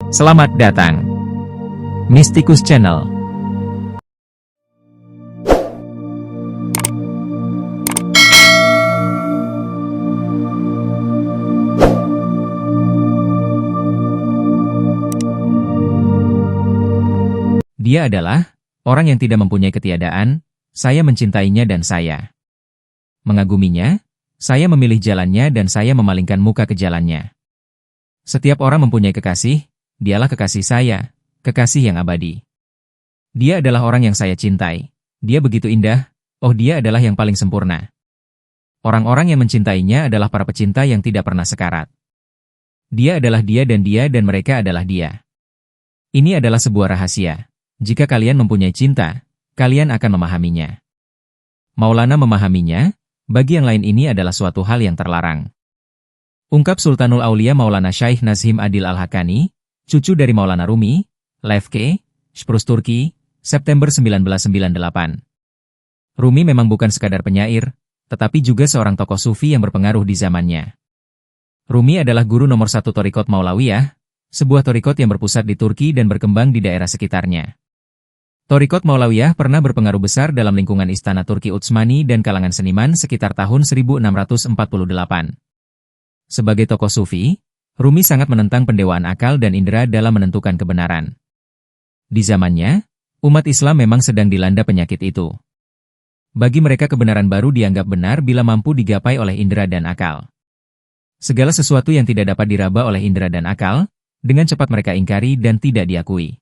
Selamat datang, Mystikus Channel. Dia adalah orang yang tidak mempunyai ketiadaan. Saya mencintainya dan saya mengaguminya. Saya memilih jalannya dan saya memalingkan muka ke jalannya. Setiap orang mempunyai kekasih, dialah kekasih saya, kekasih yang abadi. Dia adalah orang yang saya cintai. Dia begitu indah, oh dia adalah yang paling sempurna. Orang-orang yang mencintainya adalah para pecinta yang tidak pernah sekarat. Dia adalah dia dan mereka adalah dia. Ini adalah sebuah rahasia. Jika kalian mempunyai cinta, kalian akan memahaminya. Maulana memahaminya. Bagi yang lain ini adalah suatu hal yang terlarang. Ungkap Sultanul Aulia Maulana Syaikh Nazim Adil Al-Haqqani, cucu dari Maulana Rumi, Lefke, Sprus Turki, September 1998. Rumi memang bukan sekadar penyair, tetapi juga seorang tokoh sufi yang berpengaruh di zamannya. Rumi adalah guru nomor 1 Thariqat Maulawiyah, sebuah thariqat yang berpusat di Turki dan berkembang di daerah sekitarnya. Thariqat Maulawiyah pernah berpengaruh besar dalam lingkungan istana Turki Utsmani dan kalangan seniman sekitar tahun 1648. Sebagai tokoh sufi, Rumi sangat menentang pendewaan akal dan indera dalam menentukan kebenaran. Di zamannya, umat Islam memang sedang dilanda penyakit itu. Bagi mereka kebenaran baru dianggap benar bila mampu digapai oleh indera dan akal. Segala sesuatu yang tidak dapat diraba oleh indera dan akal, dengan cepat mereka ingkari dan tidak diakui.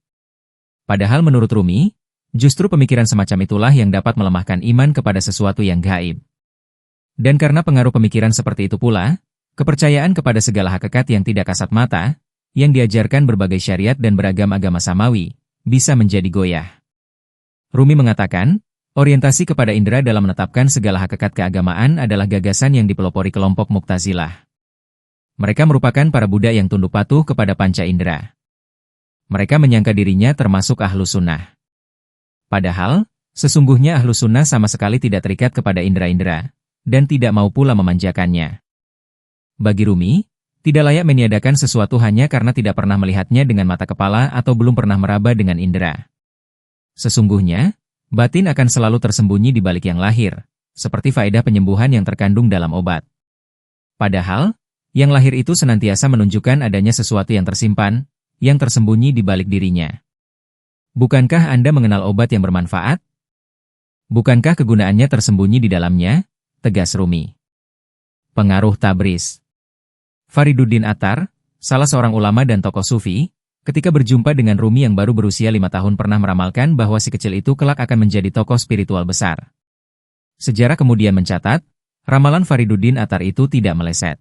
Padahal menurut Rumi, justru pemikiran semacam itulah yang dapat melemahkan iman kepada sesuatu yang gaib. Dan karena pengaruh pemikiran seperti itu pula, kepercayaan kepada segala hakikat yang tidak kasat mata, yang diajarkan berbagai syariat dan beragam agama samawi, bisa menjadi goyah. Rumi mengatakan, orientasi kepada indera dalam menetapkan segala hakikat keagamaan adalah gagasan yang dipelopori kelompok Mu'tazilah. Mereka merupakan para budak yang tunduk patuh kepada panca indera. Mereka menyangka dirinya termasuk Ahlus Sunnah. Padahal, sesungguhnya Ahlus Sunnah sama sekali tidak terikat kepada indera-indera, dan tidak mau pula memanjakannya. Bagi Rumi, tidak layak meniadakan sesuatu hanya karena tidak pernah melihatnya dengan mata kepala atau belum pernah meraba dengan indera. Sesungguhnya, batin akan selalu tersembunyi di balik yang lahir, seperti faedah penyembuhan yang terkandung dalam obat. Padahal, yang lahir itu senantiasa menunjukkan adanya sesuatu yang tersimpan, yang tersembunyi di balik dirinya. Bukankah Anda mengenal obat yang bermanfaat? Bukankah kegunaannya tersembunyi di dalamnya? Tegas Rumi. Pengaruh Tabriz. Fariduddin Attar, salah seorang ulama dan tokoh sufi, ketika berjumpa dengan Rumi yang baru berusia 5 tahun pernah meramalkan bahwa si kecil itu kelak akan menjadi tokoh spiritual besar. Sejarah kemudian mencatat, ramalan Fariduddin Attar itu tidak meleset.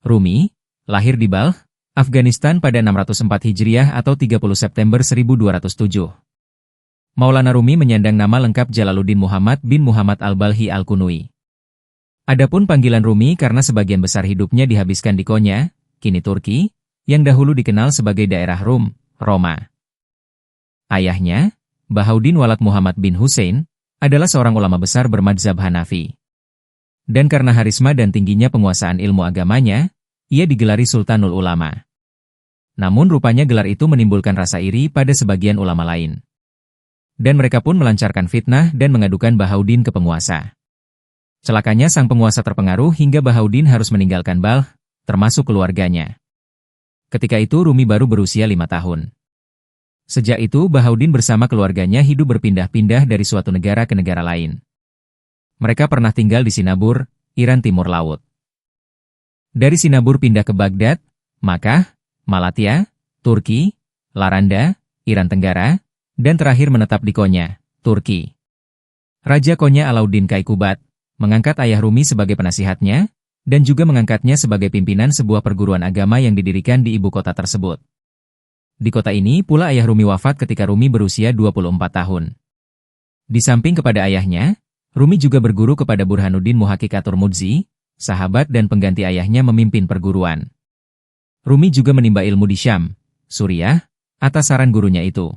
Rumi, lahir di Balkh, Afghanistan pada 604 Hijriah atau 30 September 1207. Maulana Rumi menyandang nama lengkap Jalaluddin Muhammad bin Muhammad al-Balhi al-Kunui. Adapun panggilan Rumi karena sebagian besar hidupnya dihabiskan di Konya, kini Turki, yang dahulu dikenal sebagai daerah Rum, Roma. Ayahnya, Bahauddin Walad Muhammad bin Hussein, adalah seorang ulama besar bermadzhab Hanafi. Dan karena harisma dan tingginya penguasaan ilmu agamanya, ia digelari Sultanul Ulama. Namun rupanya gelar itu menimbulkan rasa iri pada sebagian ulama lain. Dan mereka pun melancarkan fitnah dan mengadukan Bahauddin ke penguasa. Celakanya sang penguasa terpengaruh hingga Bahauddin harus meninggalkan Balkh, termasuk keluarganya. Ketika itu Rumi baru berusia 5 tahun. Sejak itu Bahauddin bersama keluarganya hidup berpindah-pindah dari suatu negara ke negara lain. Mereka pernah tinggal di Sinabur, Iran Timur Laut. Dari Sinabur pindah ke Baghdad, Makkah, Malatya, Turki, Laranda, Iran Tenggara, dan terakhir menetap di Konya, Turki. Raja Konya Alauddin Kaikubad mengangkat ayah Rumi sebagai penasihatnya, dan juga mengangkatnya sebagai pimpinan sebuah perguruan agama yang didirikan di ibu kota tersebut. Di kota ini pula ayah Rumi wafat ketika Rumi berusia 24 tahun. Di samping kepada ayahnya, Rumi juga berguru kepada Burhanuddin Muhaqqiq At-Turmudzi, sahabat dan pengganti ayahnya memimpin perguruan. Rumi juga menimba ilmu di Syam, Suriah, atas saran gurunya itu.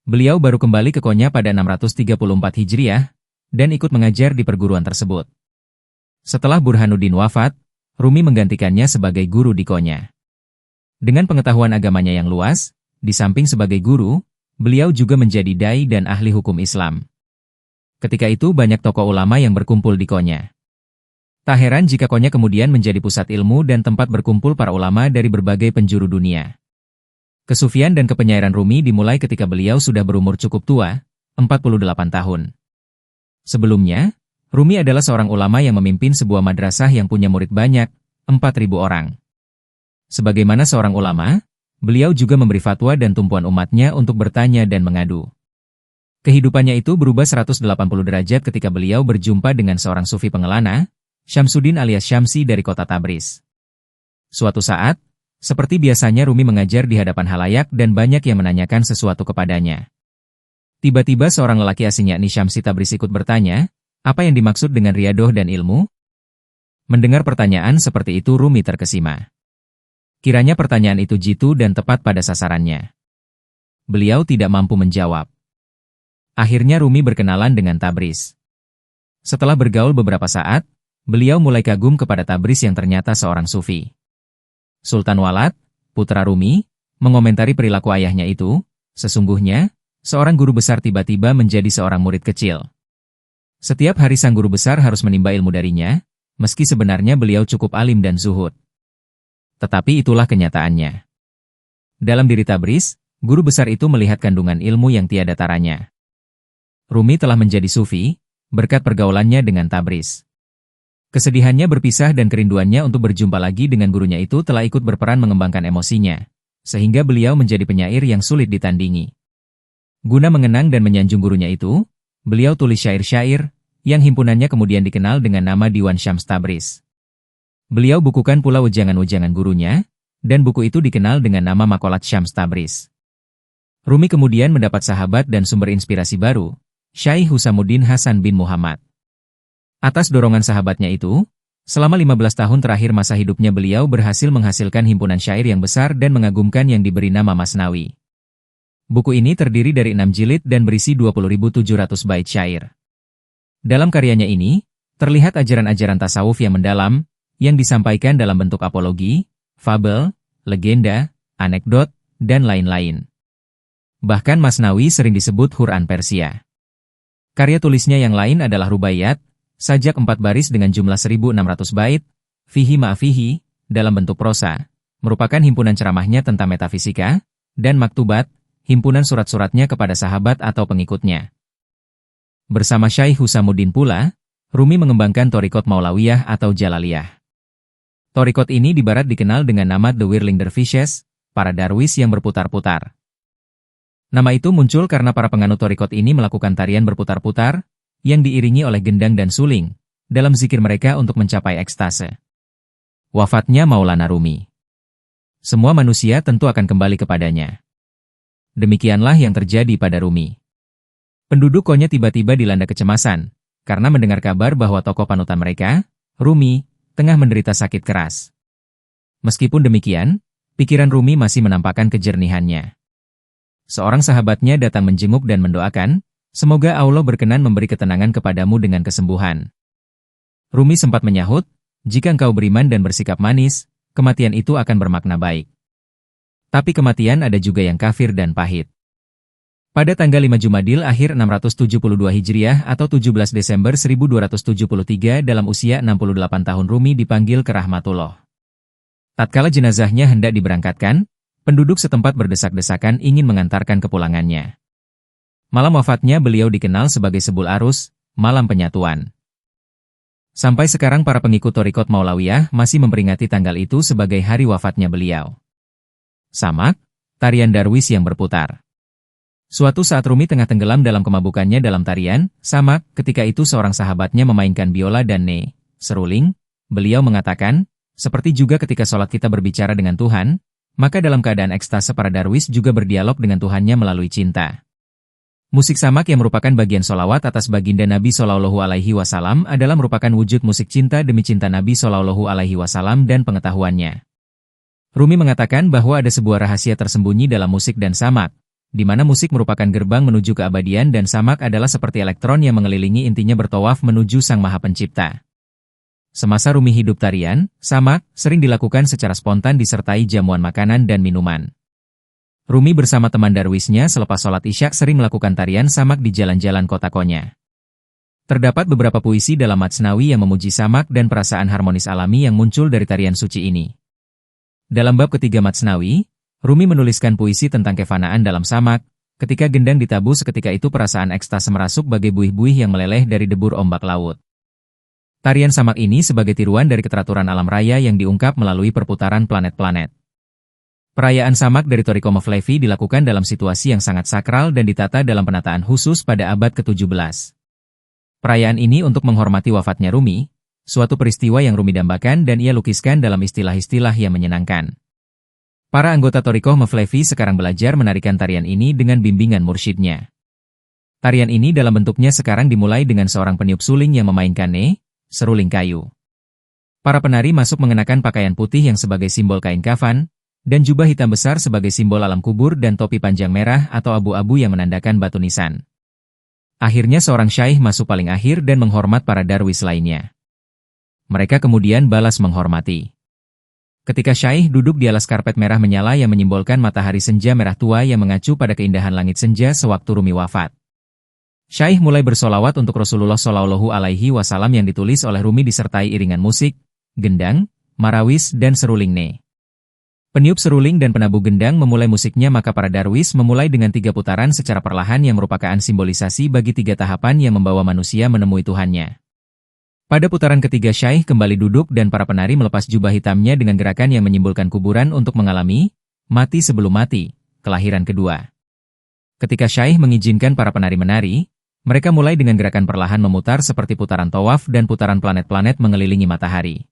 Beliau baru kembali ke Konya pada 634 Hijriah, dan ikut mengajar di perguruan tersebut. Setelah Burhanuddin wafat, Rumi menggantikannya sebagai guru di Konya. Dengan pengetahuan agamanya yang luas, di samping sebagai guru, beliau juga menjadi dai dan ahli hukum Islam. Ketika itu banyak tokoh ulama yang berkumpul di Konya. Tak heran jika Konya kemudian menjadi pusat ilmu dan tempat berkumpul para ulama dari berbagai penjuru dunia. Kesufian dan kepenyairan Rumi dimulai ketika beliau sudah berumur cukup tua, 48 tahun. Sebelumnya, Rumi adalah seorang ulama yang memimpin sebuah madrasah yang punya murid banyak, 4.000 orang. Sebagaimana seorang ulama, beliau juga memberi fatwa dan tumpuan umatnya untuk bertanya dan mengadu. Kehidupannya itu berubah 180 derajat ketika beliau berjumpa dengan seorang sufi pengelana, Syamsuddin alias Syamsi dari kota Tabriz. Suatu saat, seperti biasanya Rumi mengajar di hadapan halayak dan banyak yang menanyakan sesuatu kepadanya. Tiba-tiba seorang lelaki asing yakni Syamsi Tabriz ikut bertanya, apa yang dimaksud dengan riyadoh dan ilmu? Mendengar pertanyaan seperti itu Rumi terkesima. Kiranya pertanyaan itu jitu dan tepat pada sasarannya. Beliau tidak mampu menjawab. Akhirnya Rumi berkenalan dengan Tabriz. Setelah bergaul beberapa saat, beliau mulai kagum kepada Tabriz yang ternyata seorang sufi. Sultan Walad, putra Rumi, mengomentari perilaku ayahnya itu, sesungguhnya, seorang guru besar tiba-tiba menjadi seorang murid kecil. Setiap hari sang guru besar harus menimba ilmu darinya, meski sebenarnya beliau cukup alim dan zuhud. Tetapi itulah kenyataannya. Dalam diri Tabriz, guru besar itu melihat kandungan ilmu yang tiada taranya. Rumi telah menjadi sufi, berkat pergaulannya dengan Tabriz. Kesedihannya berpisah dan kerinduannya untuk berjumpa lagi dengan gurunya itu telah ikut berperan mengembangkan emosinya, sehingga beliau menjadi penyair yang sulit ditandingi. Guna mengenang dan menyanjung gurunya itu, beliau tulis syair-syair, yang himpunannya kemudian dikenal dengan nama Diwan Syams Tabriz. Beliau bukukan pula ujangan-ujangan gurunya, dan buku itu dikenal dengan nama Makolat Syams Tabriz. Rumi kemudian mendapat sahabat dan sumber inspirasi baru, Syaikh Husamuddin Hasan bin Muhammad. Atas dorongan sahabatnya itu, selama 15 tahun terakhir masa hidupnya beliau berhasil menghasilkan himpunan syair yang besar dan mengagumkan yang diberi nama Masnawi. Buku ini terdiri dari 6 jilid dan berisi 20.700 bait syair. Dalam karyanya ini, terlihat ajaran-ajaran tasawuf yang mendalam, yang disampaikan dalam bentuk apologi, fabel, legenda, anekdot, dan lain-lain. Bahkan Masnawi sering disebut Quran Persia. Karya tulisnya yang lain adalah Rubaiyat, sajak 4 baris dengan jumlah 1.600 bait, Fihi Ma'fihi, dalam bentuk prosa, merupakan himpunan ceramahnya tentang metafisika, dan Maktubat, himpunan surat-suratnya kepada sahabat atau pengikutnya. Bersama Syaikh Husamuddin pula, Rumi mengembangkan Thariqat Maulawiyah atau Jalaliyah. Thariqat ini di barat dikenal dengan nama The Whirling Dervishes, para darwis yang berputar-putar. Nama itu muncul karena para penganut Thariqat ini melakukan tarian berputar-putar, yang diiringi oleh gendang dan suling, dalam zikir mereka untuk mencapai ekstase. Wafatnya Maulana Rumi. Semua manusia tentu akan kembali kepadanya. Demikianlah yang terjadi pada Rumi. Penduduk Konya tiba-tiba dilanda kecemasan, karena mendengar kabar bahwa tokoh panutan mereka, Rumi, tengah menderita sakit keras. Meskipun demikian, pikiran Rumi masih menampakkan kejernihannya. Seorang sahabatnya datang menjenguk dan mendoakan, semoga Allah berkenan memberi ketenangan kepadamu dengan kesembuhan. Rumi sempat menyahut, jika engkau beriman dan bersikap manis, kematian itu akan bermakna baik. Tapi kematian ada juga yang kafir dan pahit. Pada tanggal 5 Jumadil akhir 672 Hijriah atau 17 Desember 1273 dalam usia 68 tahun Rumi dipanggil ke Rahmatullah. Tatkala jenazahnya hendak diberangkatkan, penduduk setempat berdesak-desakan ingin mengantarkan kepulangannya. Malam wafatnya beliau dikenal sebagai Sebul Arus, malam penyatuan. Sampai sekarang para pengikut Thariqat Maulawiyah masih memperingati tanggal itu sebagai hari wafatnya beliau. Samak, tarian darwis yang berputar. Suatu saat Rumi tengah tenggelam dalam kemabukannya dalam tarian, Samak, ketika itu seorang sahabatnya memainkan biola dan seruling, beliau mengatakan, seperti juga ketika sholat kita berbicara dengan Tuhan, maka dalam keadaan ekstase para darwis juga berdialog dengan Tuhannya melalui cinta. Musik samak yang merupakan bagian solawat atas baginda Nabi Shallallahu Alaihi Wasallam adalah merupakan wujud musik cinta demi cinta Nabi Shallallahu Alaihi Wasallam dan pengetahuannya. Rumi mengatakan bahwa ada sebuah rahasia tersembunyi dalam musik dan samak, di mana musik merupakan gerbang menuju keabadian dan samak adalah seperti elektron yang mengelilingi intinya bertawaf menuju Sang Maha Pencipta. Semasa Rumi hidup tarian, samak, sering dilakukan secara spontan disertai jamuan makanan dan minuman. Rumi bersama teman darwisnya selepas sholat Isya sering melakukan tarian samak di jalan-jalan kota Konya. Terdapat beberapa puisi dalam Matsnawi yang memuji samak dan perasaan harmonis alami yang muncul dari tarian suci ini. Dalam bab ketiga Matsnawi, Rumi menuliskan puisi tentang kefanaan dalam samak. Ketika gendang ditabuh seketika itu perasaan ekstase merasuk bagai buih-buih yang meleleh dari debur ombak laut. Tarian samak ini sebagai tiruan dari keteraturan alam raya yang diungkap melalui perputaran planet-planet. Perayaan samak dari Toriko Mevlevi dilakukan dalam situasi yang sangat sakral dan ditata dalam penataan khusus pada abad ke-17. Perayaan ini untuk menghormati wafatnya Rumi, suatu peristiwa yang Rumi dambakan dan ia lukiskan dalam istilah-istilah yang menyenangkan. Para anggota Toriko Mevlevi sekarang belajar menarikan tarian ini dengan bimbingan mursyidnya. Tarian ini dalam bentuknya sekarang dimulai dengan seorang peniup suling yang memainkan seruling kayu. Para penari masuk mengenakan pakaian putih yang sebagai simbol kain kafan, dan jubah hitam besar sebagai simbol alam kubur dan topi panjang merah atau abu-abu yang menandakan batu nisan. Akhirnya seorang syaikh masuk paling akhir dan menghormat para darwis lainnya. Mereka kemudian balas menghormati. Ketika syaikh duduk di alas karpet merah menyala yang menyimbolkan matahari senja merah tua yang mengacu pada keindahan langit senja sewaktu Rumi wafat. Syaikh mulai bersolawat untuk Rasulullah Shallallahu Alaihi Wasallam yang ditulis oleh Rumi disertai iringan musik, gendang, marawis, dan seruling. Peniup seruling dan penabuh gendang memulai musiknya maka para darwis memulai dengan 3 putaran secara perlahan yang merupakan simbolisasi bagi 3 tahapan yang membawa manusia menemui Tuhannya. Pada putaran ketiga syaikh kembali duduk dan para penari melepas jubah hitamnya dengan gerakan yang menyimbolkan kuburan untuk mengalami mati sebelum mati, kelahiran kedua. Ketika syaikh mengizinkan para penari menari, mereka mulai dengan gerakan perlahan memutar seperti putaran tawaf dan putaran planet-planet mengelilingi matahari.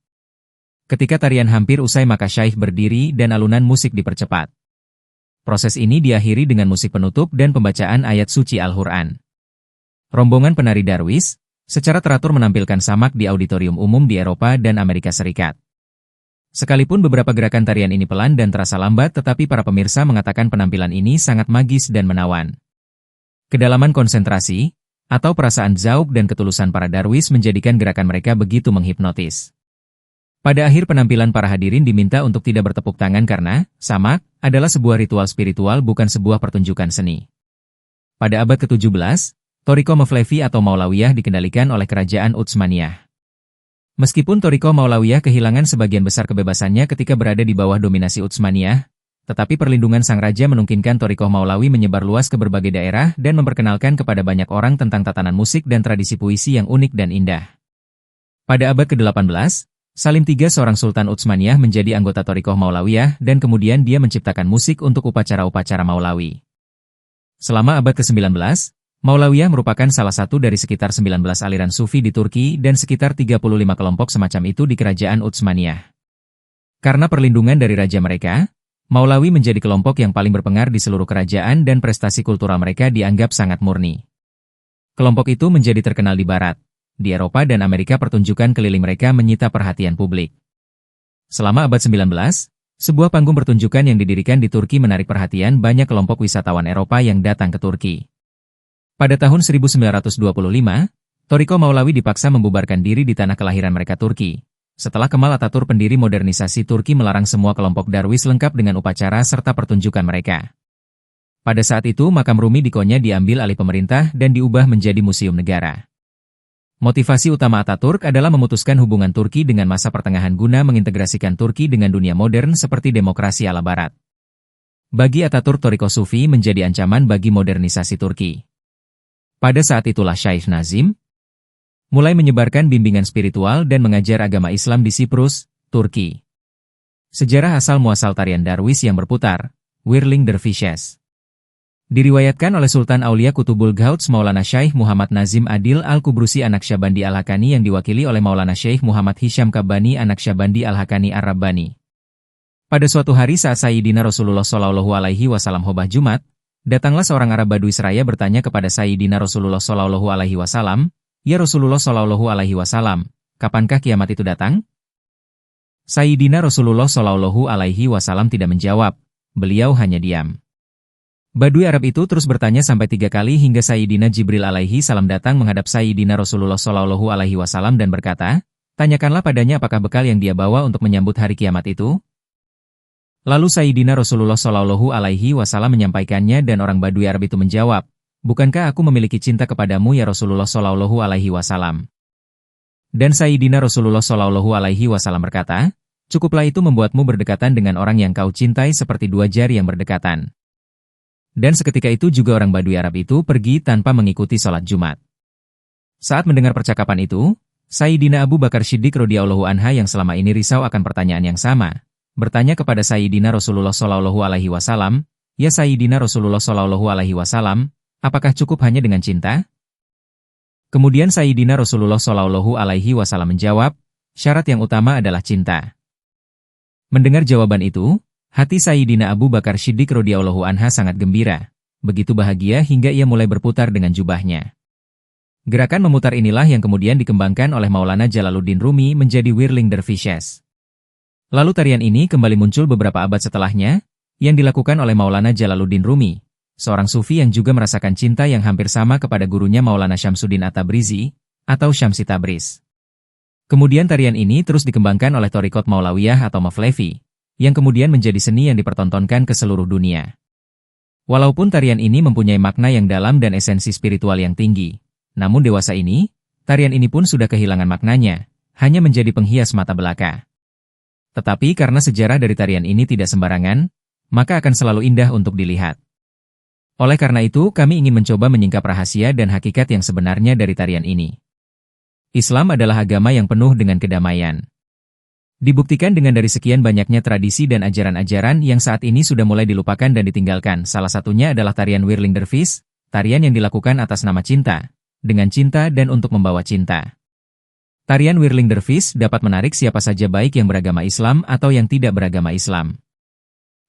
Ketika tarian hampir usai maka syaikh berdiri dan alunan musik dipercepat. Proses ini diakhiri dengan musik penutup dan pembacaan ayat suci Al-Quran. Rombongan penari darwis secara teratur menampilkan samak di auditorium umum di Eropa dan Amerika Serikat. Sekalipun beberapa gerakan tarian ini pelan dan terasa lambat tetapi para pemirsa mengatakan penampilan ini sangat magis dan menawan. Kedalaman konsentrasi, atau perasaan zauk dan ketulusan para darwis menjadikan gerakan mereka begitu menghipnotis. Pada akhir penampilan para hadirin diminta untuk tidak bertepuk tangan karena samak adalah sebuah ritual spiritual bukan sebuah pertunjukan seni. Pada abad ke-17, Toriko Mevlevi atau Maulawiyah dikendalikan oleh kerajaan Utsmaniyah. Meskipun Toriko Maulawiyah kehilangan sebagian besar kebebasannya ketika berada di bawah dominasi Utsmaniyah, tetapi perlindungan sang raja memungkinkan Toriko Maulawi menyebar luas ke berbagai daerah dan memperkenalkan kepada banyak orang tentang tatanan musik dan tradisi puisi yang unik dan indah. Pada abad ke-18, Salim III seorang Sultan Utsmaniyah menjadi anggota Toriko Maulawiyah dan kemudian dia menciptakan musik untuk upacara-upacara Maulawi. Selama abad ke-19, Maulawiyah merupakan salah satu dari sekitar 19 aliran sufi di Turki dan sekitar 35 kelompok semacam itu di kerajaan Utsmaniyah. Karena perlindungan dari raja mereka, Maulawi menjadi kelompok yang paling berpengaruh di seluruh kerajaan dan prestasi kultural mereka dianggap sangat murni. Kelompok itu menjadi terkenal di Barat. Di Eropa dan Amerika pertunjukan keliling mereka menyita perhatian publik. Selama abad 19, sebuah panggung pertunjukan yang didirikan di Turki menarik perhatian banyak kelompok wisatawan Eropa yang datang ke Turki. Pada tahun 1925, Toriko Maulawi dipaksa membubarkan diri di tanah kelahiran mereka Turki. Setelah Kemal Atatürk pendiri modernisasi Turki melarang semua kelompok darwis lengkap dengan upacara serta pertunjukan mereka. Pada saat itu makam Rumi di Konya diambil alih pemerintah dan diubah menjadi museum negara. Motivasi utama Atatürk adalah memutuskan hubungan Turki dengan masa pertengahan guna mengintegrasikan Turki dengan dunia modern seperti demokrasi ala Barat. Bagi Atatürk Toriko Sufi menjadi ancaman bagi modernisasi Turki. Pada saat itulah Syekh Nazim mulai menyebarkan bimbingan spiritual dan mengajar agama Islam di Siprus, Turki. Sejarah asal-muasal tarian darwis yang berputar, Whirling Dervishes. Diriwayatkan oleh Sultan Aulia Kutubul Ghauts Maulana Syekh Muhammad Nazim Adil Al-Kubrusi anak Syabandi Al-Hakani yang diwakili oleh Maulana Syekh Muhammad Hisham Kabbani anak Syabandi Al-Hakani Ar-Rabbani. Pada suatu hari saat Sayyidina Rasulullah Shallallahu Alaihi Wasallam khotbah Jumat, datanglah seorang Arab Badui seraya bertanya kepada Sayyidina Rasulullah Shallallahu Alaihi Wasallam, "Ya Rasulullah Shallallahu Alaihi Wasallam, kapankah kiamat itu datang?" Sayyidina Rasulullah Shallallahu Alaihi Wasallam tidak menjawab, beliau hanya diam. Badui Arab itu terus bertanya sampai 3 kali hingga Sayyidina Jibril alaihi salam datang menghadap Sayyidina Rasulullah Shallallahu Alaihi Wasallam dan berkata, Tanyakanlah padanya apakah bekal yang dia bawa untuk menyambut hari kiamat itu. Lalu Sayyidina Rasulullah Shallallahu Alaihi Wasallam menyampaikannya dan orang Badui Arab itu menjawab, "Bukankah aku memiliki cinta kepadamu ya Rasulullah Shallallahu Alaihi Wasallam?" Dan Sayyidina Rasulullah Shallallahu Alaihi Wasallam berkata, "Cukuplah itu membuatmu berdekatan dengan orang yang kau cintai seperti dua jari yang berdekatan." Dan seketika itu juga orang Badui Arab itu pergi tanpa mengikuti sholat Jumat. Saat mendengar percakapan itu, Sayyidina Abu Bakar Siddiq radhiyallahu anha yang selama ini risau akan pertanyaan yang sama, bertanya kepada Sayyidina Rasulullah Shallallahu Alaihi Wasallam, "Ya Sayyidina Rasulullah Shallallahu Alaihi Wasallam, apakah cukup hanya dengan cinta?" Kemudian Sayyidina Rasulullah Shallallahu Alaihi Wasallam menjawab, "Syarat yang utama adalah cinta." Mendengar jawaban itu, hati Sayyidina Abu Bakar Siddiq radhiyallahu anha sangat gembira, begitu bahagia hingga ia mulai berputar dengan jubahnya. Gerakan memutar inilah yang kemudian dikembangkan oleh Maulana Jalaluddin Rumi menjadi Whirling Dervishes. Lalu tarian ini kembali muncul beberapa abad setelahnya, yang dilakukan oleh Maulana Jalaluddin Rumi, seorang sufi yang juga merasakan cinta yang hampir sama kepada gurunya Maulana Syamsuddin At-Tabrizi, atau Syamsi Tabriz. Kemudian tarian ini terus dikembangkan oleh Thariqat Maulawiyah atau Mavlevi, yang kemudian menjadi seni yang dipertontonkan ke seluruh dunia. Walaupun tarian ini mempunyai makna yang dalam dan esensi spiritual yang tinggi, namun dewasa ini, tarian ini pun sudah kehilangan maknanya, hanya menjadi penghias mata belaka. Tetapi karena sejarah dari tarian ini tidak sembarangan, maka akan selalu indah untuk dilihat. Oleh karena itu, kami ingin mencoba menyingkap rahasia dan hakikat yang sebenarnya dari tarian ini. Islam adalah agama yang penuh dengan kedamaian. Dibuktikan dengan dari sekian banyaknya tradisi dan ajaran-ajaran yang saat ini sudah mulai dilupakan dan ditinggalkan. Salah satunya adalah tarian Whirling Dervish, tarian yang dilakukan atas nama cinta, dengan cinta dan untuk membawa cinta. Tarian Whirling Dervish dapat menarik siapa saja baik yang beragama Islam atau yang tidak beragama Islam.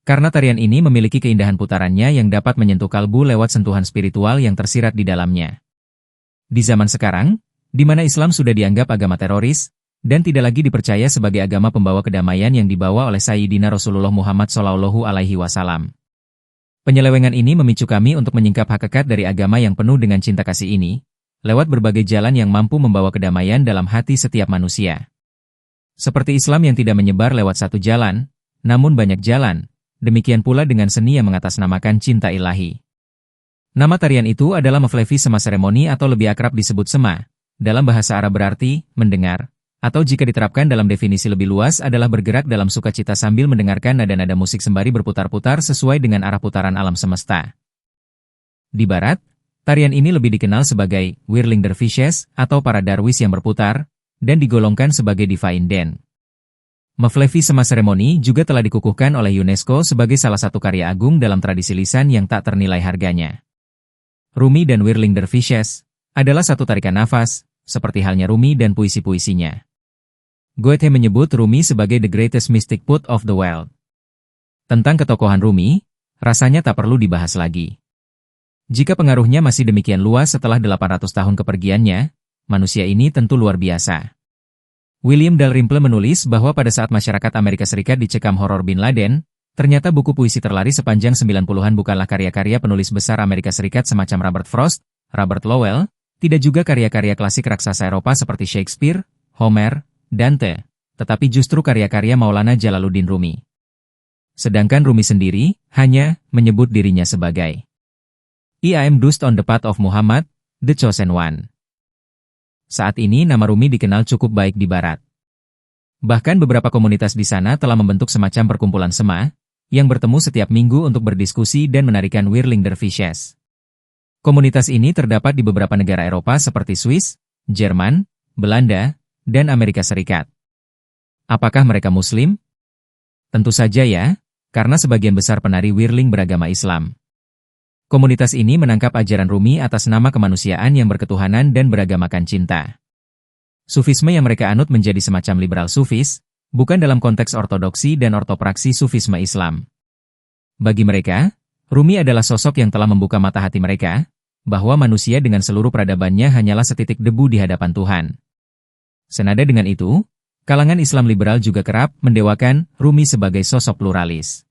Karena tarian ini memiliki keindahan putarannya yang dapat menyentuh kalbu lewat sentuhan spiritual yang tersirat di dalamnya. Di zaman sekarang, di mana Islam sudah dianggap agama teroris, dan tidak lagi dipercaya sebagai agama pembawa kedamaian yang dibawa oleh Sayyidina Rasulullah Muhammad Shallallahu Alaihi Wasallam. Penyelewengan ini memicu kami untuk menyingkap hakikat dari agama yang penuh dengan cinta kasih ini, lewat berbagai jalan yang mampu membawa kedamaian dalam hati setiap manusia. Seperti Islam yang tidak menyebar lewat satu jalan, namun banyak jalan, demikian pula dengan seni yang mengatasnamakan cinta ilahi. Nama tarian itu adalah Mavlevi Sema Seremoni atau lebih akrab disebut Sema, dalam bahasa Arab berarti mendengar, atau jika diterapkan dalam definisi lebih luas adalah bergerak dalam sukacita sambil mendengarkan nada-nada musik sembari berputar-putar sesuai dengan arah putaran alam semesta. Di Barat, tarian ini lebih dikenal sebagai Whirling Dervishes atau para darwis yang berputar, dan digolongkan sebagai Divine Dance. Mavlevi Sema Seremoni juga telah dikukuhkan oleh UNESCO sebagai salah satu karya agung dalam tradisi lisan yang tak ternilai harganya. Rumi dan Whirling Dervishes adalah satu tarikan nafas, seperti halnya Rumi dan puisi-puisinya. Goethe menyebut Rumi sebagai the greatest mystic poet of the world. Tentang ketokohan Rumi, rasanya tak perlu dibahas lagi. Jika pengaruhnya masih demikian luas setelah 800 tahun kepergiannya, manusia ini tentu luar biasa. William Dalrymple menulis bahwa pada saat masyarakat Amerika Serikat dicekam horor Bin Laden, ternyata buku puisi terlaris sepanjang 90-an bukanlah karya-karya penulis besar Amerika Serikat semacam Robert Frost, Robert Lowell, tidak juga karya-karya klasik raksasa Eropa seperti Shakespeare, Homer, Dante, tetapi justru karya-karya Maulana Jalaluddin Rumi. Sedangkan Rumi sendiri hanya menyebut dirinya sebagai I am dust on the path of Muhammad, the chosen one. Saat ini nama Rumi dikenal cukup baik di Barat. Bahkan beberapa komunitas di sana telah membentuk semacam perkumpulan Sema, yang bertemu setiap minggu untuk berdiskusi dan menarikan Whirling Dervishes. Komunitas ini terdapat di beberapa negara Eropa seperti Swiss, Jerman, Belanda, dan Amerika Serikat. Apakah mereka Muslim? Tentu saja ya, karena sebagian besar penari Whirling beragama Islam. Komunitas ini menangkap ajaran Rumi atas nama kemanusiaan yang berketuhanan dan beragamakan cinta. Sufisme yang mereka anut menjadi semacam liberal sufis, bukan dalam konteks ortodoksi dan ortopraksi sufisme Islam. Bagi mereka, Rumi adalah sosok yang telah membuka mata hati mereka, bahwa manusia dengan seluruh peradabannya hanyalah setitik debu di hadapan Tuhan. Senada dengan itu, kalangan Islam liberal juga kerap mendewakan Rumi sebagai sosok pluralis.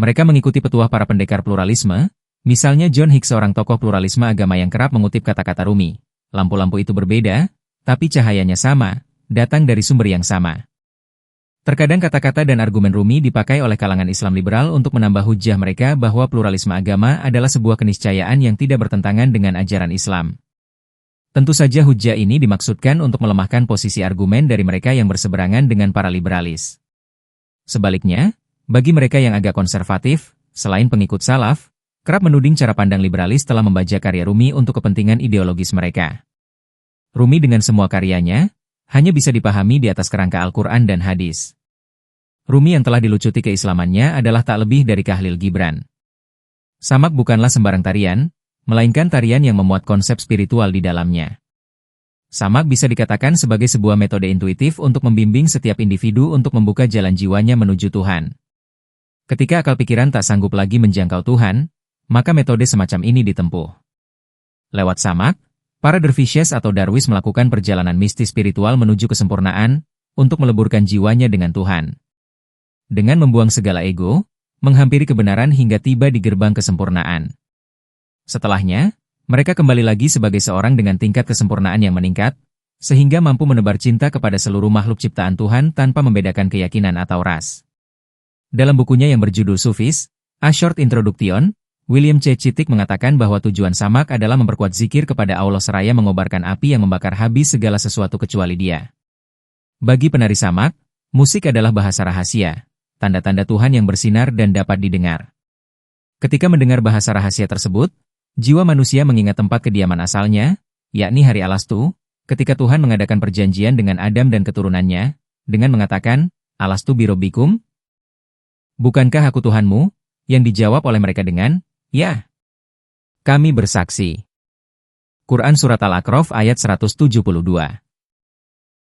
Mereka mengikuti petuah para pendekar pluralisme, misalnya John Hicks seorang tokoh pluralisme agama yang kerap mengutip kata-kata Rumi. Lampu-lampu itu berbeda, tapi cahayanya sama, datang dari sumber yang sama. Terkadang kata-kata dan argumen Rumi dipakai oleh kalangan Islam liberal untuk menambah hujah mereka bahwa pluralisme agama adalah sebuah keniscayaan yang tidak bertentangan dengan ajaran Islam. Tentu saja hujah ini dimaksudkan untuk melemahkan posisi argumen dari mereka yang berseberangan dengan para liberalis. Sebaliknya, bagi mereka yang agak konservatif, selain pengikut salaf, kerap menuding cara pandang liberalis telah membajak karya Rumi untuk kepentingan ideologis mereka. Rumi dengan semua karyanya, hanya bisa dipahami di atas kerangka Al-Quran dan hadis. Rumi yang telah dilucuti keislamannya adalah tak lebih dari Khalil Gibran. Samak bukanlah sembarang tarian, melainkan tarian yang memuat konsep spiritual di dalamnya. Samak bisa dikatakan sebagai sebuah metode intuitif untuk membimbing setiap individu untuk membuka jalan jiwanya menuju Tuhan. Ketika akal pikiran tak sanggup lagi menjangkau Tuhan, maka metode semacam ini ditempuh. Lewat Samak, para dervishes atau darwis melakukan perjalanan mistis spiritual menuju kesempurnaan untuk meleburkan jiwanya dengan Tuhan. Dengan membuang segala ego, menghampiri kebenaran hingga tiba di gerbang kesempurnaan. Setelahnya, mereka kembali lagi sebagai seorang dengan tingkat kesempurnaan yang meningkat, sehingga mampu menebar cinta kepada seluruh makhluk ciptaan Tuhan tanpa membedakan keyakinan atau ras. Dalam bukunya yang berjudul Sufis, A Short Introduction, William C. Chittick mengatakan bahwa tujuan Samak adalah memperkuat zikir kepada Allah seraya mengobarkan api yang membakar habis segala sesuatu kecuali Dia. Bagi penari Samak, musik adalah bahasa rahasia, tanda-tanda Tuhan yang bersinar dan dapat didengar. Ketika mendengar bahasa rahasia tersebut, jiwa manusia mengingat tempat kediaman asalnya, yakni hari Alastu, ketika Tuhan mengadakan perjanjian dengan Adam dan keturunannya, dengan mengatakan, Alastu birobbikum? Bukankah aku Tuhanmu? Yang dijawab oleh mereka dengan, ya. Kami bersaksi. Quran Surat Al-A'raf ayat 172.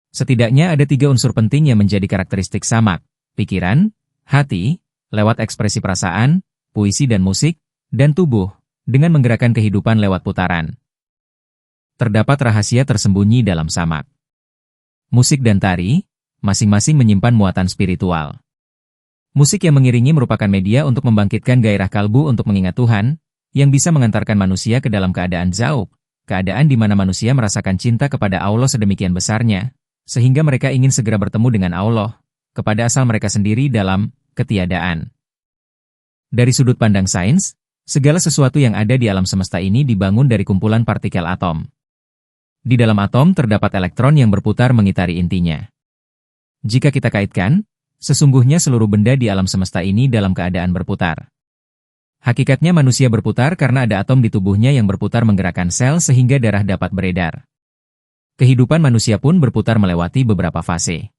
Setidaknya ada 3 unsur penting yang menjadi karakteristik Samak, pikiran, hati, lewat ekspresi perasaan, puisi dan musik, dan tubuh, dengan menggerakkan kehidupan lewat putaran. Terdapat rahasia tersembunyi dalam Samak. Musik dan tari, masing-masing menyimpan muatan spiritual. Musik yang mengiringi merupakan media untuk membangkitkan gairah kalbu untuk mengingat Tuhan, yang bisa mengantarkan manusia ke dalam keadaan zauq, keadaan di mana manusia merasakan cinta kepada Allah sedemikian besarnya, sehingga mereka ingin segera bertemu dengan Allah, kepada asal mereka sendiri dalam ketiadaan. Dari sudut pandang sains, segala sesuatu yang ada di alam semesta ini dibangun dari kumpulan partikel atom. Di dalam atom terdapat elektron yang berputar mengitari intinya. Jika kita kaitkan, sesungguhnya seluruh benda di alam semesta ini dalam keadaan berputar. Hakikatnya manusia berputar karena ada atom di tubuhnya yang berputar menggerakkan sel sehingga darah dapat beredar. Kehidupan manusia pun berputar melewati beberapa fase.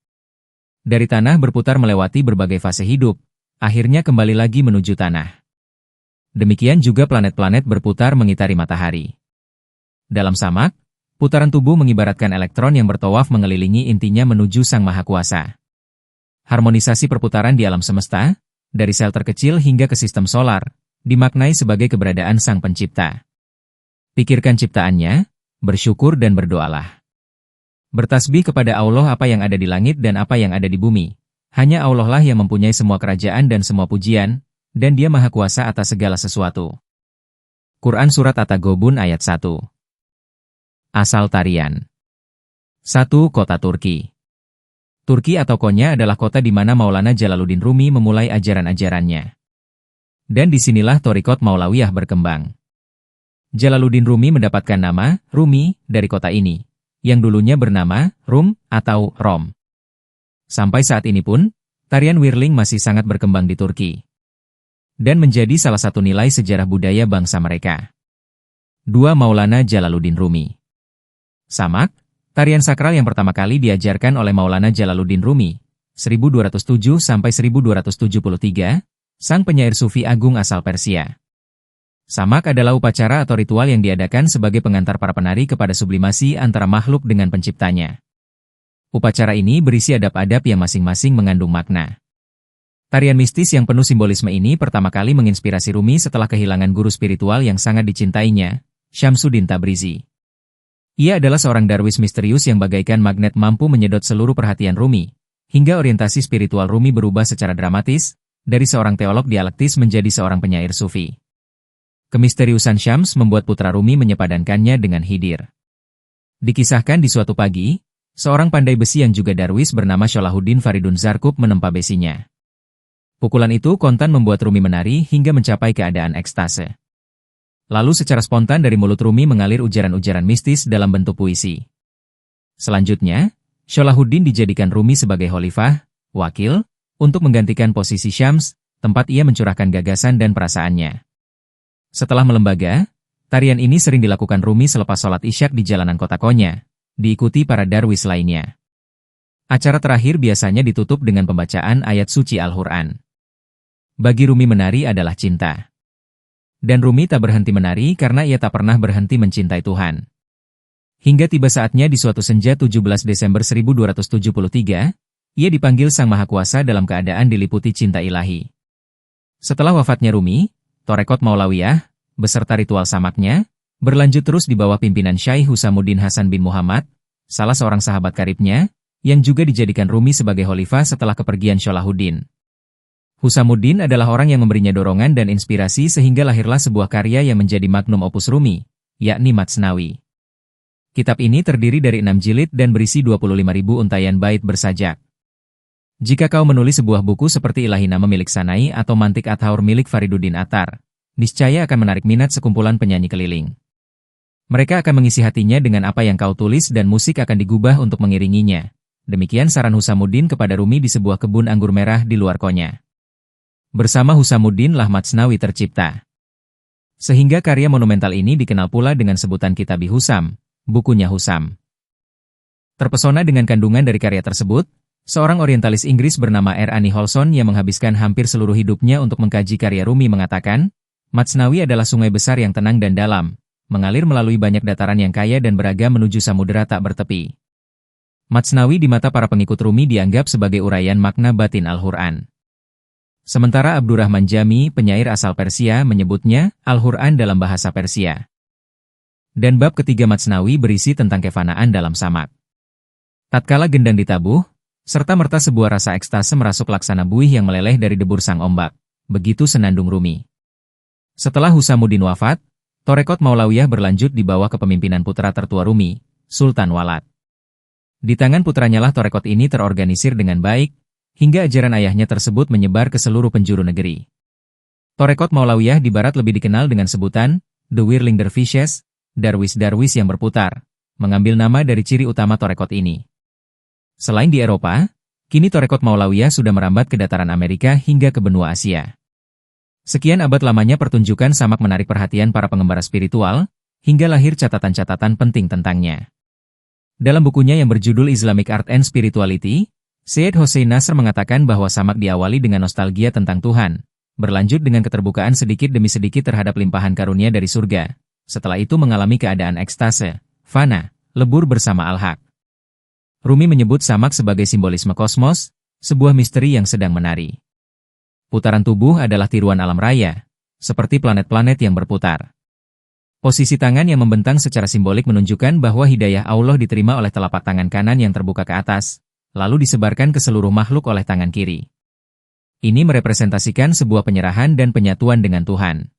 Dari tanah berputar melewati berbagai fase hidup, akhirnya kembali lagi menuju tanah. Demikian juga planet-planet berputar mengitari matahari. Dalam Samak, putaran tubuh mengibaratkan elektron yang bertawaf mengelilingi intinya menuju Sang Maha Kuasa. Harmonisasi perputaran di alam semesta, dari sel terkecil hingga ke sistem solar, dimaknai sebagai keberadaan Sang Pencipta. Pikirkan ciptaannya, bersyukur dan berdoalah. Bertasbih kepada Allah apa yang ada di langit dan apa yang ada di bumi. Hanya Allah lah yang mempunyai semua kerajaan dan semua pujian, dan Dia Maha Kuasa atas segala sesuatu. Quran Surat At-Taghabun ayat 1. Asal tarian. 1. Kota Turki. Turki atau Konya adalah kota di mana Maulana Jalaluddin Rumi memulai ajaran-ajarannya. Dan disinilah Thariqat Maulawiyah berkembang. Jalaluddin Rumi mendapatkan nama Rumi dari kota ini, yang dulunya bernama Rum atau Rom. Sampai saat ini pun, tarian whirling masih sangat berkembang di Turki. Dan menjadi salah satu nilai sejarah budaya bangsa mereka. 2. Maulana Jalaluddin Rumi. Samak, tarian sakral yang pertama kali diajarkan oleh Maulana Jalaluddin Rumi, 1207–1273, sang penyair sufi agung asal Persia. Samak adalah upacara atau ritual yang diadakan sebagai pengantar para penari kepada sublimasi antara makhluk dengan penciptanya. Upacara ini berisi adab-adab yang masing-masing mengandung makna. Tarian mistis yang penuh simbolisme ini pertama kali menginspirasi Rumi setelah kehilangan guru spiritual yang sangat dicintainya, Syamsuddin Tabrizi. Ia adalah seorang darwis misterius yang bagaikan magnet mampu menyedot seluruh perhatian Rumi, hingga orientasi spiritual Rumi berubah secara dramatis, dari seorang teolog dialektis menjadi seorang penyair sufi. Kemisteriusan Syams membuat putra Rumi menyepadankannya dengan Khidir. Dikisahkan di suatu pagi, seorang pandai besi yang juga darwis bernama Sholahuddin Faridun Zarkub menempa besinya. Pukulan itu kontan membuat Rumi menari hingga mencapai keadaan ekstase. Lalu secara spontan dari mulut Rumi mengalir ujaran-ujaran mistis dalam bentuk puisi. Selanjutnya, Sholahuddin dijadikan Rumi sebagai khalifah, wakil, untuk menggantikan posisi Syams, tempat ia mencurahkan gagasan dan perasaannya. Setelah melembaga, tarian ini sering dilakukan Rumi selepas sholat Isyak di jalanan kota Konya, diikuti para darwis lainnya. Acara terakhir biasanya ditutup dengan pembacaan ayat suci Al-Quran. Bagi Rumi menari adalah cinta. Dan Rumi tak berhenti menari karena ia tak pernah berhenti mencintai Tuhan. Hingga tiba saatnya di suatu senja 17 Desember 1273, ia dipanggil Sang Maha Kuasa dalam keadaan diliputi cinta ilahi. Setelah wafatnya Rumi, Torekot Maulawiyah, beserta ritual samaknya, berlanjut terus di bawah pimpinan Syekh Husamuddin Hasan bin Muhammad, salah seorang sahabat karibnya, yang juga dijadikan Rumi sebagai khalifah setelah kepergian Sholahuddin. Husamuddin adalah orang yang memberinya dorongan dan inspirasi sehingga lahirlah sebuah karya yang menjadi magnum opus Rumi, yakni Matsnawi. Kitab ini terdiri dari 6 jilid dan berisi 25.000 untaian bait bersajak. Jika kau menulis sebuah buku seperti Ilahinama milik Sanai atau Mantik At-Thaur milik Fariduddin Attar, niscaya akan menarik minat sekumpulan penyanyi keliling. Mereka akan mengisi hatinya dengan apa yang kau tulis dan musik akan digubah untuk mengiringinya. Demikian saran Husamuddin kepada Rumi di sebuah kebun anggur merah di luar Konya. Bersama Husamuddin lah Matsnawi tercipta. Sehingga karya monumental ini dikenal pula dengan sebutan Kitab-i Husam, bukunya Husam. Terpesona dengan kandungan dari karya tersebut, seorang orientalis Inggris bernama R. Annie Holson yang menghabiskan hampir seluruh hidupnya untuk mengkaji karya Rumi mengatakan, Matsnawi adalah sungai besar yang tenang dan dalam, mengalir melalui banyak dataran yang kaya dan beragam menuju samudera tak bertepi. Matsnawi di mata para pengikut Rumi dianggap sebagai uraian makna batin Al-Quran. Sementara Abdurrahman Jami, penyair asal Persia, menyebutnya Al-Quran dalam bahasa Persia. Dan bab ketiga Matsnawi berisi tentang kefanaan dalam samak. Tatkala gendang ditabuh, serta-merta sebuah rasa ekstase merasuk laksana buih yang meleleh dari debur sang ombak. Begitu senandung Rumi. Setelah Husamuddin wafat, Torekot Maulawiyah berlanjut di bawah kepemimpinan putra tertua Rumi, Sultan Walad. Di tangan putranya lah Torekot ini terorganisir dengan baik, hingga ajaran ayahnya tersebut menyebar ke seluruh penjuru negeri. Torekot Maulawiyah di barat lebih dikenal dengan sebutan The Whirling Dervishes, darwis-darwis yang berputar, mengambil nama dari ciri utama Torekot ini. Selain di Eropa, kini Torekot Maulawiyah sudah merambat ke dataran Amerika hingga ke benua Asia. Sekian abad lamanya pertunjukan samak menarik perhatian para pengembara spiritual, hingga lahir catatan-catatan penting tentangnya. Dalam bukunya yang berjudul Islamic Art and Spirituality, Syed Hossein Nasr mengatakan bahwa samak diawali dengan nostalgia tentang Tuhan, berlanjut dengan keterbukaan sedikit demi sedikit terhadap limpahan karunia dari surga, setelah itu mengalami keadaan ekstase, fana, lebur bersama Al-Haq. Rumi menyebut samak sebagai simbolisme kosmos, sebuah misteri yang sedang menari. Putaran tubuh adalah tiruan alam raya, seperti planet-planet yang berputar. Posisi tangan yang membentang secara simbolik menunjukkan bahwa hidayah Allah diterima oleh telapak tangan kanan yang terbuka ke atas, lalu disebarkan ke seluruh makhluk oleh tangan kiri. Ini merepresentasikan sebuah penyerahan dan penyatuan dengan Tuhan.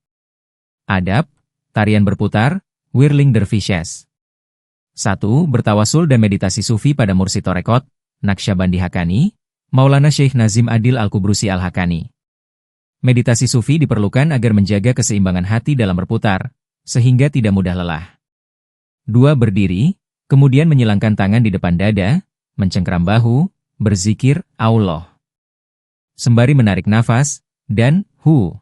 Adab, tarian berputar, Whirling Dervishes. 1. Bertawasul dan meditasi sufi pada Mursyid Torekot, Naqsyabandi Haqqani, Maulana Syekh Nazim Adil Al-Kubrusi Al-Haqqani. Meditasi sufi diperlukan agar menjaga keseimbangan hati dalam berputar, sehingga tidak mudah lelah. 2. Berdiri, kemudian menyilangkan tangan di depan dada, mencengkeram bahu, berzikir, Allah. Sembari menarik nafas, dan hu.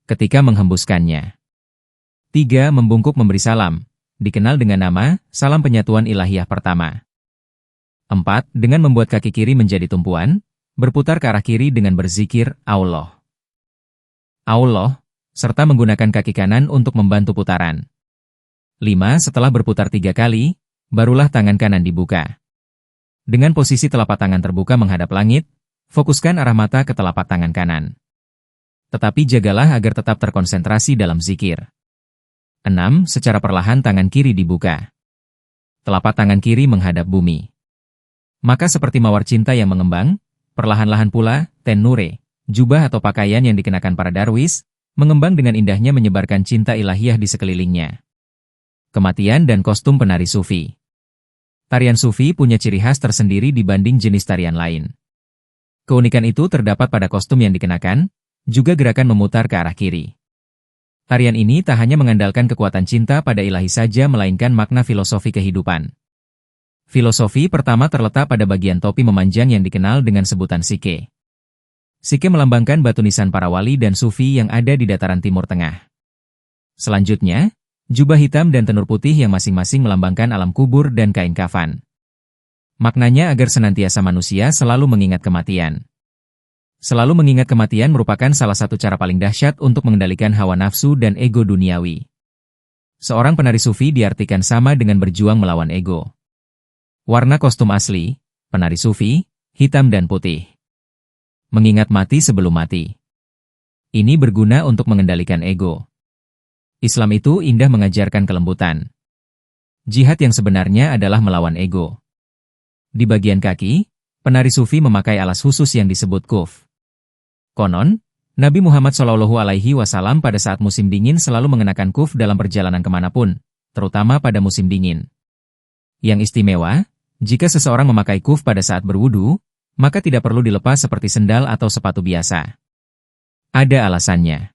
Ketika menghembuskannya. 3. Membungkuk memberi salam, dikenal dengan nama, salam penyatuan ilahiyah pertama. 4. Dengan membuat kaki kiri menjadi tumpuan, berputar ke arah kiri dengan berzikir, Allah. Allah, serta menggunakan kaki kanan untuk membantu putaran. 5. Setelah berputar 3 kali, barulah tangan kanan dibuka. Dengan posisi telapak tangan terbuka menghadap langit, fokuskan arah mata ke telapak tangan kanan. Tetapi jagalah agar tetap terkonsentrasi dalam zikir. 6. Secara perlahan tangan kiri dibuka. Telapak tangan kiri menghadap bumi. Maka seperti mawar cinta yang mengembang, perlahan-lahan pula, tenure, jubah atau pakaian yang dikenakan para darwis, mengembang dengan indahnya menyebarkan cinta ilahiyah di sekelilingnya. Kematian dan kostum penari sufi. Tarian Sufi punya ciri khas tersendiri dibanding jenis tarian lain. Keunikan itu terdapat pada kostum yang dikenakan, juga gerakan memutar ke arah kiri. Tarian ini tak hanya mengandalkan kekuatan cinta pada ilahi saja melainkan makna filosofi kehidupan. Filosofi pertama terletak pada bagian topi memanjang yang dikenal dengan sebutan sike. Sike melambangkan batu nisan para wali dan sufi yang ada di dataran Timur Tengah. Selanjutnya, jubah hitam dan tenur putih yang masing-masing melambangkan alam kubur dan kain kafan. Maknanya agar senantiasa manusia selalu mengingat kematian. Selalu mengingat kematian merupakan salah satu cara paling dahsyat untuk mengendalikan hawa nafsu dan ego duniawi. Seorang penari sufi diartikan sama dengan berjuang melawan ego. Warna kostum asli, penari sufi, hitam dan putih. Mengingat mati sebelum mati. Ini berguna untuk mengendalikan ego. Islam itu indah mengajarkan kelembutan. Jihad yang sebenarnya adalah melawan ego. Di bagian kaki, penari sufi memakai alas khusus yang disebut kuf. Konon, Nabi Muhammad SAW pada saat musim dingin selalu mengenakan kuf dalam perjalanan kemanapun, terutama pada musim dingin. Yang istimewa, jika seseorang memakai kuf pada saat berwudu, maka tidak perlu dilepas seperti sendal atau sepatu biasa. Ada alasannya.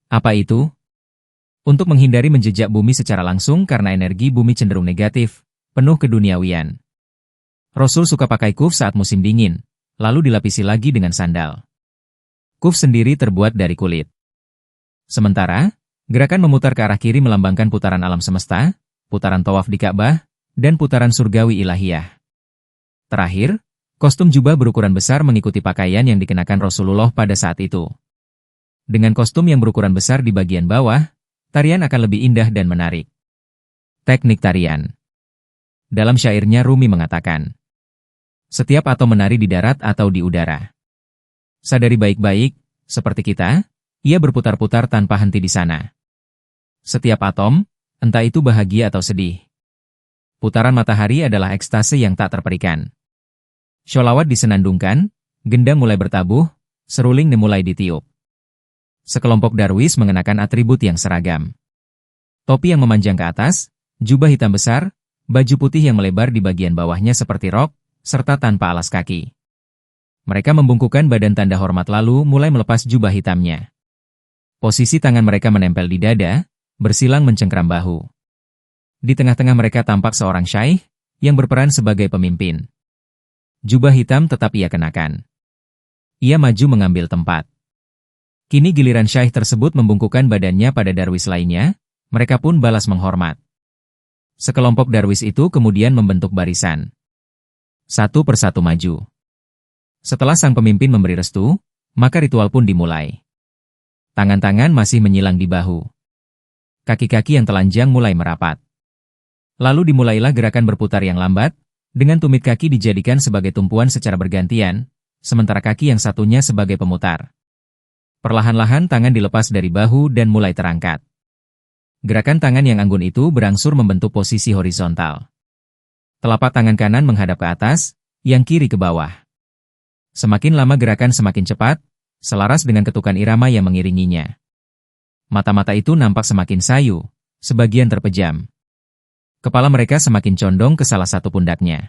Apa itu? Untuk menghindari menjejak bumi secara langsung karena energi bumi cenderung negatif, penuh keduniawian. Rasul suka pakai kuf saat musim dingin, lalu dilapisi lagi dengan sandal. Kuf sendiri terbuat dari kulit. Sementara, gerakan memutar ke arah kiri melambangkan putaran alam semesta, putaran tawaf di Ka'bah, dan putaran surgawi ilahiyah. Terakhir, kostum jubah berukuran besar mengikuti pakaian yang dikenakan Rasulullah pada saat itu. Dengan kostum yang berukuran besar di bagian bawah, tarian akan lebih indah dan menarik. Teknik tarian. Dalam syairnya Rumi mengatakan, setiap atom menari di darat atau di udara. Sadari baik-baik, seperti kita, ia berputar-putar tanpa henti di sana. Setiap atom, entah itu bahagia atau sedih. Putaran matahari adalah ekstase yang tak terperikan. Sholawat disenandungkan, gendang mulai bertabuh, seruling mulai ditiup. Sekelompok darwis mengenakan atribut yang seragam. Topi yang memanjang ke atas, jubah hitam besar, baju putih yang melebar di bagian bawahnya seperti rok, serta tanpa alas kaki. Mereka membungkukkan badan tanda hormat lalu mulai melepas jubah hitamnya. Posisi tangan mereka menempel di dada, bersilang mencengkram bahu. Di tengah-tengah mereka tampak seorang syaikh yang berperan sebagai pemimpin. Jubah hitam tetap ia kenakan. Ia maju mengambil tempat. Kini giliran syaikh tersebut membungkukkan badannya pada darwis lainnya, mereka pun balas menghormat. Sekelompok darwis itu kemudian membentuk barisan. Satu persatu maju. Setelah sang pemimpin memberi restu, maka ritual pun dimulai. Tangan-tangan masih menyilang di bahu. Kaki-kaki yang telanjang mulai merapat. Lalu dimulailah gerakan berputar yang lambat, dengan tumit kaki dijadikan sebagai tumpuan secara bergantian, sementara kaki yang satunya sebagai pemutar. Perlahan-lahan tangan dilepas dari bahu dan mulai terangkat. Gerakan tangan yang anggun itu berangsur membentuk posisi horizontal. Telapak tangan kanan menghadap ke atas, yang kiri ke bawah. Semakin lama gerakan semakin cepat, selaras dengan ketukan irama yang mengiringinya. Mata-mata itu nampak semakin sayu, sebagian terpejam. Kepala mereka semakin condong ke salah satu pundaknya.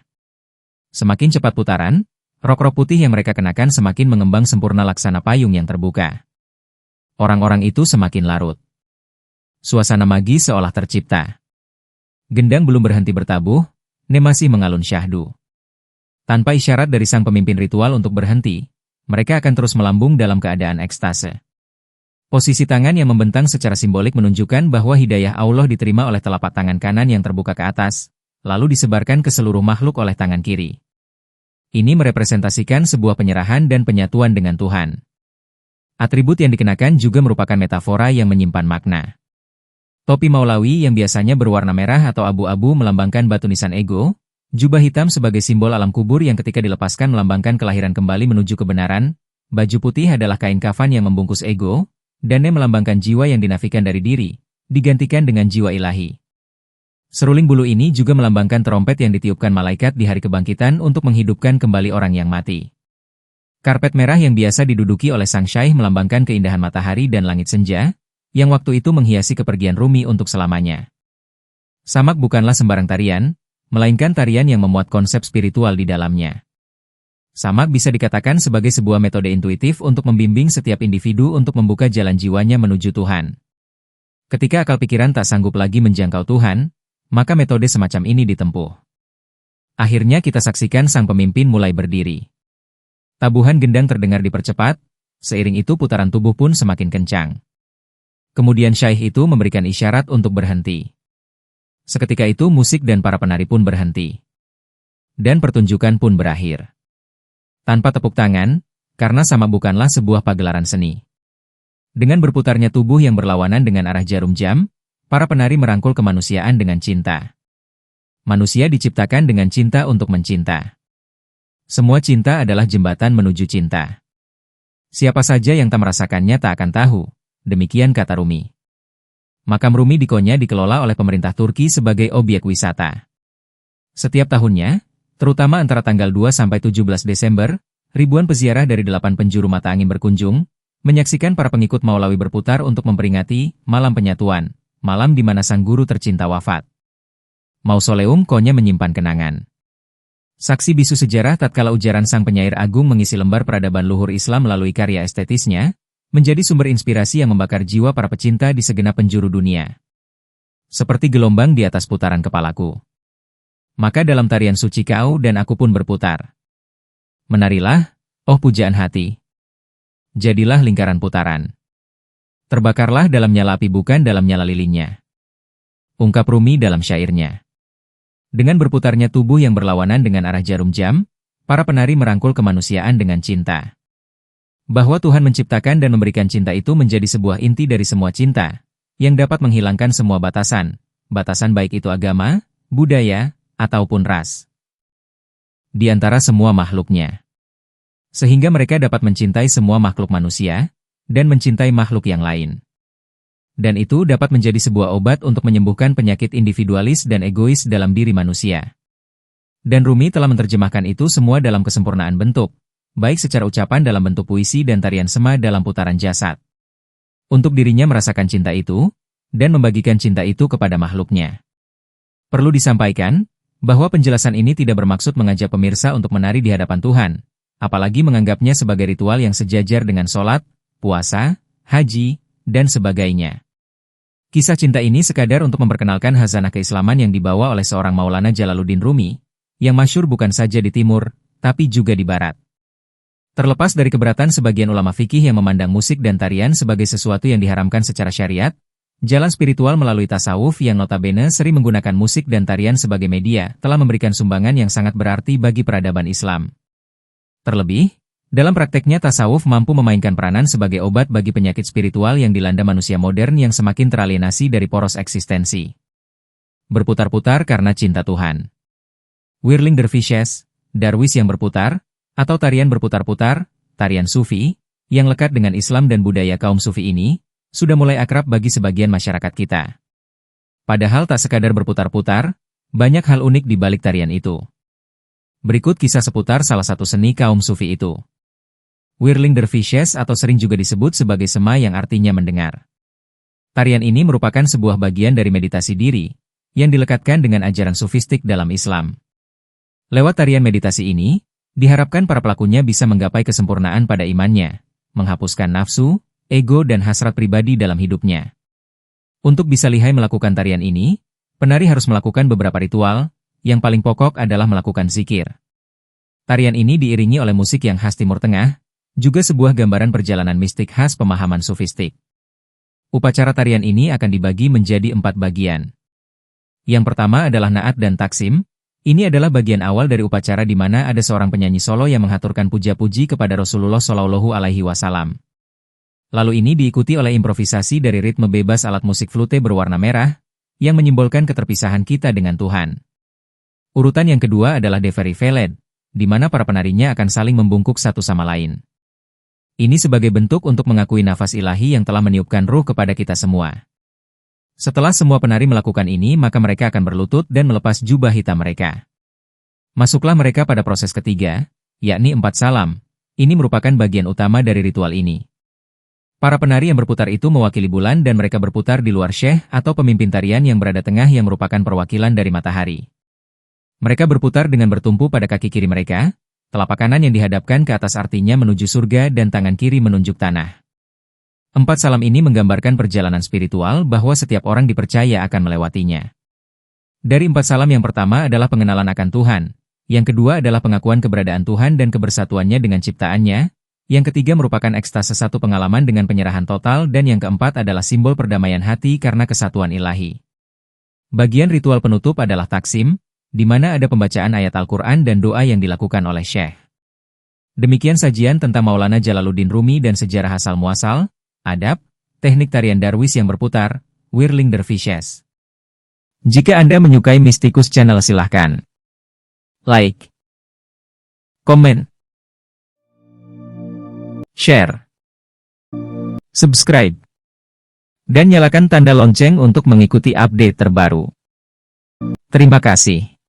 Semakin cepat putaran, rok-rok putih yang mereka kenakan semakin mengembang sempurna laksana payung yang terbuka. Orang-orang itu semakin larut. Suasana magis seolah tercipta. Gendang belum berhenti bertabuh, masih mengalun syahdu. Tanpa isyarat dari sang pemimpin ritual untuk berhenti, mereka akan terus melambung dalam keadaan ekstase. Posisi tangan yang membentang secara simbolik menunjukkan bahwa hidayah Allah diterima oleh telapak tangan kanan yang terbuka ke atas, lalu disebarkan ke seluruh makhluk oleh tangan kiri. Ini merepresentasikan sebuah penyerahan dan penyatuan dengan Tuhan. Atribut yang dikenakan juga merupakan metafora yang menyimpan makna. Topi Maulawi yang biasanya berwarna merah atau abu-abu melambangkan batu nisan ego, jubah hitam sebagai simbol alam kubur yang ketika dilepaskan melambangkan kelahiran kembali menuju kebenaran, baju putih adalah kain kafan yang membungkus ego, dan melambangkan jiwa yang dinafikan dari diri, digantikan dengan jiwa ilahi. Seruling bulu ini juga melambangkan trompet yang ditiupkan malaikat di hari kebangkitan untuk menghidupkan kembali orang yang mati. Karpet merah yang biasa diduduki oleh sang syaikh melambangkan keindahan matahari dan langit senja, yang waktu itu menghiasi kepergian Rumi untuk selamanya. Samak bukanlah sembarang tarian, melainkan tarian yang memuat konsep spiritual di dalamnya. Samak bisa dikatakan sebagai sebuah metode intuitif untuk membimbing setiap individu untuk membuka jalan jiwanya menuju Tuhan. Ketika akal pikiran tak sanggup lagi menjangkau Tuhan, maka metode semacam ini ditempuh. Akhirnya kita saksikan sang pemimpin mulai berdiri. Tabuhan gendang terdengar dipercepat, seiring itu putaran tubuh pun semakin kencang. Kemudian syaikh itu memberikan isyarat untuk berhenti. Seketika itu musik dan para penari pun berhenti. Dan pertunjukan pun berakhir. Tanpa tepuk tangan, karena samak bukanlah sebuah pagelaran seni. Dengan berputarnya tubuh yang berlawanan dengan arah jarum jam, para penari merangkul kemanusiaan dengan cinta. Manusia diciptakan dengan cinta untuk mencinta. Semua cinta adalah jembatan menuju cinta. Siapa saja yang tak merasakannya tak akan tahu, demikian kata Rumi. Makam Rumi di Konya dikelola oleh pemerintah Turki sebagai objek wisata. Setiap tahunnya, terutama antara tanggal 2 sampai 17 Desember, ribuan peziarah dari 8 penjuru mata angin berkunjung, menyaksikan para pengikut Maulawi berputar untuk memperingati Malam Penyatuan, malam di mana sang guru tercinta wafat. Mausoleum Konya menyimpan kenangan. Saksi bisu sejarah tatkala ujaran sang penyair agung mengisi lembar peradaban luhur Islam melalui karya estetisnya, menjadi sumber inspirasi yang membakar jiwa para pecinta di segenap penjuru dunia. Seperti gelombang di atas putaran kepalaku. Maka dalam tarian suci kau dan aku pun berputar. Menarilah, oh pujaan hati. Jadilah lingkaran putaran. Terbakarlah dalam nyala api bukan dalam nyala lilinnya. Ungkap Rumi dalam syairnya. Dengan berputarnya tubuh yang berlawanan dengan arah jarum jam, para penari merangkul kemanusiaan dengan cinta. Bahwa Tuhan menciptakan dan memberikan cinta itu menjadi sebuah inti dari semua cinta, yang dapat menghilangkan semua batasan baik itu agama, budaya, ataupun ras. Di antara semua makhluknya. Sehingga mereka dapat mencintai semua makhluk manusia, dan mencintai makhluk yang lain. Dan itu dapat menjadi sebuah obat untuk menyembuhkan penyakit individualis dan egois dalam diri manusia. Dan Rumi telah menerjemahkan itu semua dalam kesempurnaan bentuk, baik secara ucapan dalam bentuk puisi dan tarian sema dalam putaran jasad. Untuk dirinya merasakan cinta itu, dan membagikan cinta itu kepada makhluknya. Perlu disampaikan, bahwa penjelasan ini tidak bermaksud mengajak pemirsa untuk menari di hadapan Tuhan, apalagi menganggapnya sebagai ritual yang sejajar dengan sholat, puasa, haji, dan sebagainya. Kisah cinta ini sekadar untuk memperkenalkan khazanah keislaman yang dibawa oleh seorang Maulana Jalaluddin Rumi, yang masyhur bukan saja di timur, tapi juga di barat. Terlepas dari keberatan sebagian ulama fikih yang memandang musik dan tarian sebagai sesuatu yang diharamkan secara syariat, jalan spiritual melalui tasawuf yang notabene sering menggunakan musik dan tarian sebagai media telah memberikan sumbangan yang sangat berarti bagi peradaban Islam. Terlebih, dalam prakteknya tasawuf mampu memainkan peranan sebagai obat bagi penyakit spiritual yang dilanda manusia modern yang semakin teralienasi dari poros eksistensi. Berputar-putar karena cinta Tuhan. Whirling Dervishes, darwis yang berputar, atau tarian berputar-putar, tarian sufi, yang lekat dengan Islam dan budaya kaum sufi ini, sudah mulai akrab bagi sebagian masyarakat kita. Padahal tak sekadar berputar-putar, banyak hal unik di balik tarian itu. Berikut kisah seputar salah satu seni kaum sufi itu. Whirling Dervishes atau sering juga disebut sebagai sema yang artinya mendengar. Tarian ini merupakan sebuah bagian dari meditasi diri, yang dilekatkan dengan ajaran sufistik dalam Islam. Lewat tarian meditasi ini, diharapkan para pelakunya bisa menggapai kesempurnaan pada imannya, menghapuskan nafsu, ego dan hasrat pribadi dalam hidupnya. Untuk bisa lihai melakukan tarian ini, penari harus melakukan beberapa ritual, yang paling pokok adalah melakukan zikir. Tarian ini diiringi oleh musik yang khas Timur Tengah, juga sebuah gambaran perjalanan mistik khas pemahaman sufistik. Upacara tarian ini akan dibagi menjadi 4 bagian. Yang pertama adalah naat dan taksim. Ini adalah bagian awal dari upacara di mana ada seorang penyanyi solo yang menghaturkan puja-puji kepada Rasulullah Shallallahu Alaihi Wasallam. Lalu ini diikuti oleh improvisasi dari ritme bebas alat musik flute berwarna merah, yang menyimbolkan keterpisahan kita dengan Tuhan. Urutan yang kedua adalah Deveri Veled, di mana para penarinya akan saling membungkuk satu sama lain. Ini sebagai bentuk untuk mengakui nafas ilahi yang telah meniupkan ruh kepada kita semua. Setelah semua penari melakukan ini, maka mereka akan berlutut dan melepas jubah hitam mereka. Masuklah mereka pada proses ketiga, yakni 4 salam. Ini merupakan bagian utama dari ritual ini. Para penari yang berputar itu mewakili bulan dan mereka berputar di luar syekh atau pemimpin tarian yang berada tengah yang merupakan perwakilan dari matahari. Mereka berputar dengan bertumpu pada kaki kiri mereka, telapak kanan yang dihadapkan ke atas artinya menuju surga dan tangan kiri menunjuk tanah. 4 salam ini menggambarkan perjalanan spiritual bahwa setiap orang dipercaya akan melewatinya. Dari 4 salam yang pertama adalah pengenalan akan Tuhan, yang kedua adalah pengakuan keberadaan Tuhan dan kebersatuannya dengan ciptaannya, yang ketiga merupakan ekstase satu pengalaman dengan penyerahan total dan yang keempat adalah simbol perdamaian hati karena kesatuan ilahi. Bagian ritual penutup adalah taksim, di mana ada pembacaan ayat Al-Quran dan doa yang dilakukan oleh Syekh. Demikian sajian tentang Maulana Jalaluddin Rumi dan sejarah asal-muasal, adab, teknik tarian darwis yang berputar, Whirling Dervishes. Jika Anda menyukai Mystikus Channel silahkan like, komen, share, subscribe, dan nyalakan tanda lonceng untuk mengikuti update terbaru. Terima kasih.